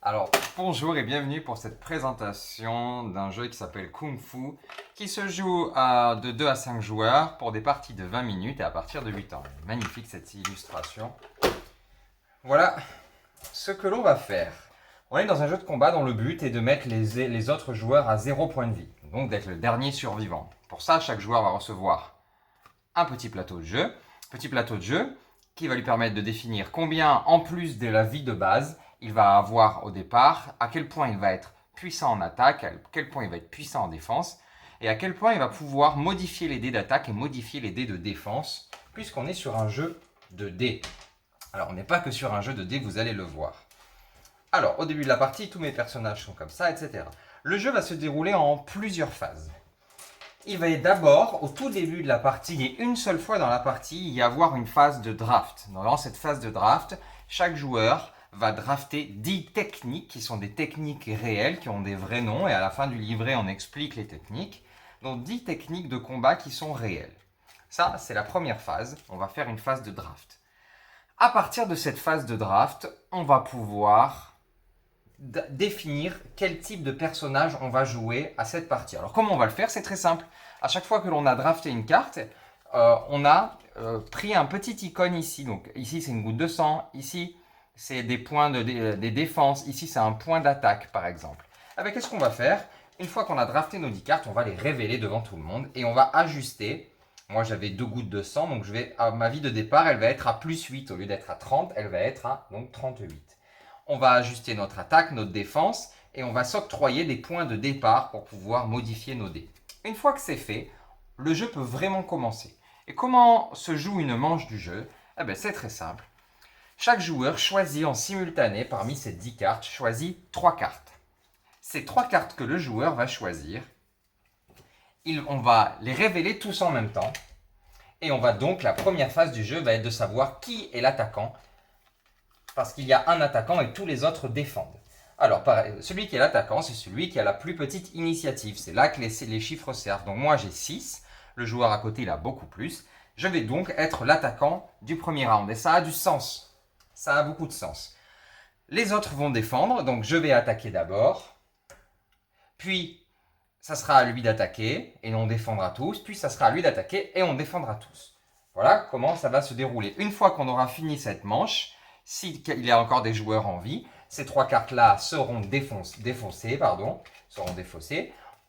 Alors, bonjour et bienvenue pour cette présentation d'un jeu qui s'appelle Kung Fu, qui se joue de 2 à 5 joueurs pour des parties de 20 minutes et à partir de 8 ans. Magnifique cette illustration. Voilà ce que l'on va faire. On est dans un jeu de combat dont le but est de mettre les autres joueurs à 0 point de vie, donc d'être le dernier survivant. Pour ça, chaque joueur va recevoir un petit plateau de jeu qui va lui permettre de définir combien, en plus de la vie de base, il va avoir au départ, à quel point il va être puissant en attaque, à quel point il va être puissant en défense, et à quel point il va pouvoir modifier les dés d'attaque et modifier les dés de défense, puisqu'on est sur un jeu de dés. Alors, on n'est pas que sur un jeu de dés, vous allez le voir. Alors, au début de la partie, tous mes personnages sont comme ça, etc. Le jeu va se dérouler en plusieurs phases. Il va d'abord, au tout début de la partie, et une seule fois dans la partie, y avoir une phase de draft. Dans cette phase de draft, chaque joueur va drafter 10 techniques qui sont des techniques réelles, qui ont des vrais noms, et à la fin du livret, on explique les techniques. Donc 10 techniques de combat qui sont réelles. Ça, c'est la première phase. On va faire une phase de draft. À partir de cette phase de draft, on va pouvoir définir quel type de personnage on va jouer à cette partie. Alors comment on va le faire? C'est très simple. À chaque fois que l'on a drafté une carte, on a pris un petit icône ici. Donc ici c'est une goutte de sang, ici c'est des points des défenses, ici c'est un point d'attaque par exemple. Avec qu'est-ce qu'on va faire? Une fois qu'on a drafté nos 10 cartes, on va les révéler devant tout le monde et on va ajuster. Moi j'avais 2 gouttes de sang, donc ma vie de départ elle va être à plus 8. Au lieu d'être à 30, elle va être à donc 38. On va ajuster notre attaque, notre défense, et on va s'octroyer des points de départ pour pouvoir modifier nos dés. Une fois que c'est fait, le jeu peut vraiment commencer. Et comment se joue une manche du jeu? Eh bien, c'est très simple. Chaque joueur choisit en simultané, parmi ces 10 cartes, choisit 3 cartes. Ces 3 cartes que le joueur va choisir, on va les révéler tous en même temps. Et on va donc, la première phase du jeu va être de savoir qui est l'attaquant, parce qu'il y a un attaquant et tous les autres défendent. Alors, celui qui est l'attaquant, c'est celui qui a la plus petite initiative. C'est là que les chiffres servent. Donc moi, j'ai 6. Le joueur à côté, il a beaucoup plus. Je vais donc être l'attaquant du premier round. Et ça a du sens. Ça a beaucoup de sens. Les autres vont défendre. Donc je vais attaquer d'abord. Puis, ça sera à lui d'attaquer et on défendra tous. Puis, ça sera à lui d'attaquer et on défendra tous. Voilà comment ça va se dérouler. Une fois qu'on aura fini cette manche, s'il y a encore des joueurs en vie, ces 3 cartes-là seront défaussées.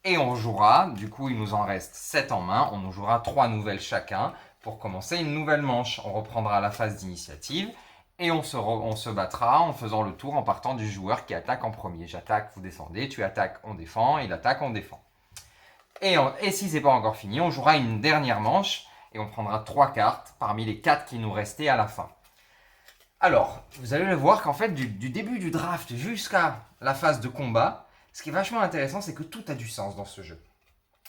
Et on jouera, du coup il nous en reste 7 en main, on nous jouera 3 nouvelles chacun pour commencer une nouvelle manche. On reprendra la phase d'initiative et on se battra en faisant le tour en partant du joueur qui attaque en premier. J'attaque, vous descendez, tu attaques, on défend, il attaque, on défend. Et si c'est pas encore fini, on jouera une dernière manche et on prendra 3 cartes parmi les 4 qui nous restaient à la fin. Alors, vous allez le voir qu'en fait, du début du draft jusqu'à la phase de combat, ce qui est vachement intéressant, c'est que tout a du sens dans ce jeu.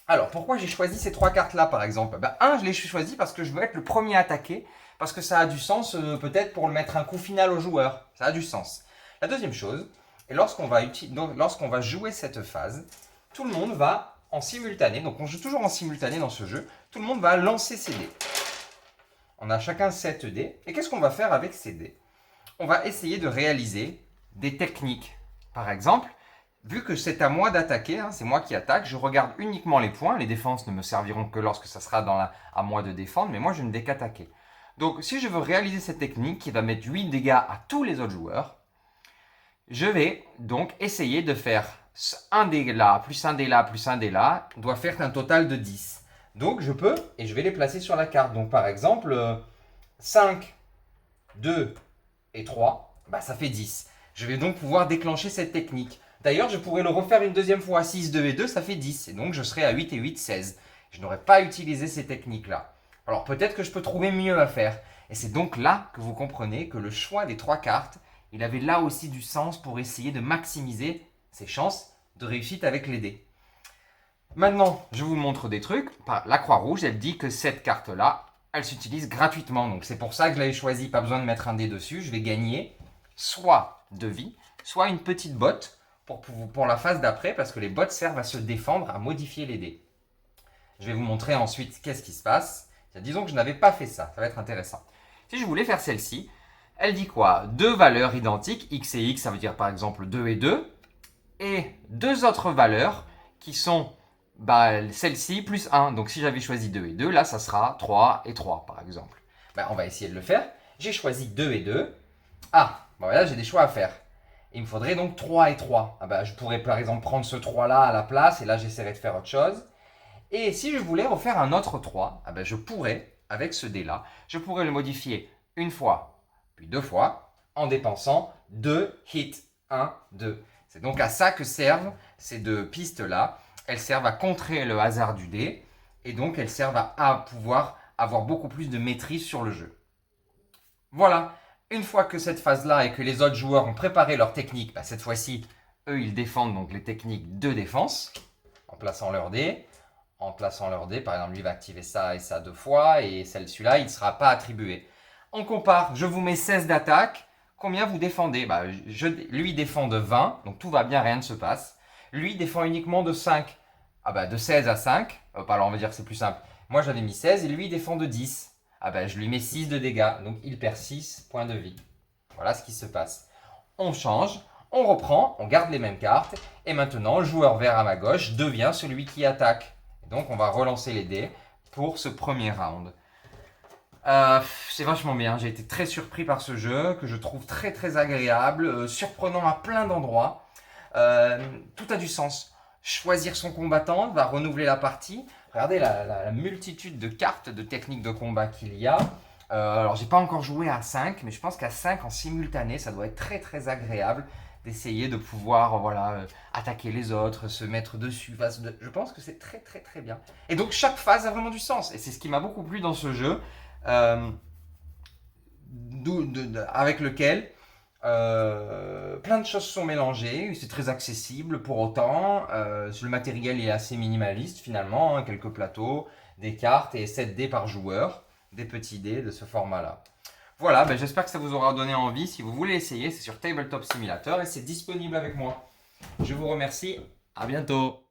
Alors, pourquoi j'ai choisi ces 3 cartes-là, par exemple? Je les choisi parce que je veux être le premier à attaquer, parce que ça a du sens, peut-être, pour mettre un coup final au joueur. Ça a du sens. La deuxième chose, et lorsqu'on va jouer cette phase, tout le monde va en simultané, donc on joue toujours en simultané dans ce jeu, tout le monde va lancer ses dés. On a chacun 7 dés, et qu'est-ce qu'on va faire avec ces dés? On va essayer de réaliser des techniques. Par exemple, vu que c'est à moi d'attaquer, c'est moi qui attaque, je regarde uniquement les points. Les défenses ne me serviront que lorsque ça sera à moi de défendre, mais moi je ne vais qu'attaquer. Donc si je veux réaliser cette technique qui va mettre 8 dégâts à tous les autres joueurs, je vais donc essayer de faire un dé là, plus un dé là, plus un dé là, doit faire un total de 10. Donc je peux, et je vais les placer sur la carte. Donc par exemple, 5, 2, et 3, ça fait 10. Je vais donc pouvoir déclencher cette technique. D'ailleurs, je pourrais le refaire une deuxième fois. 6, 2 et 2, ça fait 10. Et donc, je serai à 8 et 8, 16. Je n'aurais pas utilisé ces techniques-là. Alors, peut-être que je peux trouver mieux à faire. Et c'est donc là que vous comprenez que le choix des 3 cartes, il avait là aussi du sens pour essayer de maximiser ses chances de réussite avec les dés. Maintenant, je vous montre des trucs. La Croix-Rouge, elle dit que cette carte-là, elle s'utilise gratuitement. Donc c'est pour ça que je l'avais choisi. Pas besoin de mettre un dé dessus. Je vais gagner soit de vie, soit une petite botte pour la phase d'après, parce que les bottes servent à se défendre, à modifier les dés. Je vais vous montrer ensuite qu'est-ce qui se passe. Disons que je n'avais pas fait ça. Ça va être intéressant. Si je voulais faire celle-ci, Elle dit quoi? Deux valeurs identiques, x et x, ça veut dire par exemple 2 et 2, et deux autres valeurs qui sont celle-ci plus 1. Donc si j'avais choisi 2 et 2, là ça sera 3 et 3 par exemple. On va essayer de le faire. J'ai choisi 2 et 2. Ah, voilà, j'ai des choix à faire. Il me faudrait donc 3 et 3. Je pourrais par exemple prendre ce 3 là à la place et là j'essaierai de faire autre chose. Et si je voulais refaire un autre 3, je pourrais, avec ce dé là, je pourrais le modifier une fois, puis deux fois, en dépensant 2 hits. 1, 2. C'est donc à ça que servent ces deux pistes-là. Elles servent à contrer le hasard du dé et donc elles servent à pouvoir avoir beaucoup plus de maîtrise sur le jeu. Voilà, une fois que cette phase-là et que les autres joueurs ont préparé leur technique, cette fois-ci, eux, ils défendent donc les techniques de défense en plaçant leur dé. En plaçant leur dé, par exemple, lui va activer ça et ça deux fois et celui-là, il ne sera pas attribué. On compare, je vous mets 16 d'attaque. Combien vous défendez? Lui défend de 20, donc tout va bien, rien ne se passe. Lui défend uniquement de 5. De 16 à 5. Alors on va dire que c'est plus simple. Moi j'avais mis 16 et lui il défend de 10. Je lui mets 6 de dégâts, donc il perd 6 points de vie. Voilà ce qui se passe. On change, on reprend, on garde les mêmes cartes. Et maintenant, le joueur vert à ma gauche devient celui qui attaque. Et donc on va relancer les dés pour ce premier round. C'est vachement bien, j'ai été très surpris par ce jeu que je trouve très très agréable, surprenant à plein d'endroits. Tout a du sens. Choisir son combattant va renouveler la partie. Regardez la multitude de cartes, de techniques de combat qu'il y a. Alors j'ai pas encore joué à 5, mais je pense qu'à 5 en simultané, ça doit être très très agréable d'essayer de pouvoir attaquer les autres, se mettre dessus. Je pense que c'est très très très bien. Et donc chaque phase a vraiment du sens. Et c'est ce qui m'a beaucoup plu dans ce jeu. Avec lequel plein de choses sont mélangées, c'est très accessible pour autant, le matériel est assez minimaliste finalement, quelques plateaux, des cartes et 7 dés par joueur, des petits dés de ce format là. Voilà, j'espère que ça vous aura donné envie. Si vous voulez essayer, c'est sur Tabletop Simulator et c'est disponible avec moi. Je vous remercie, à bientôt.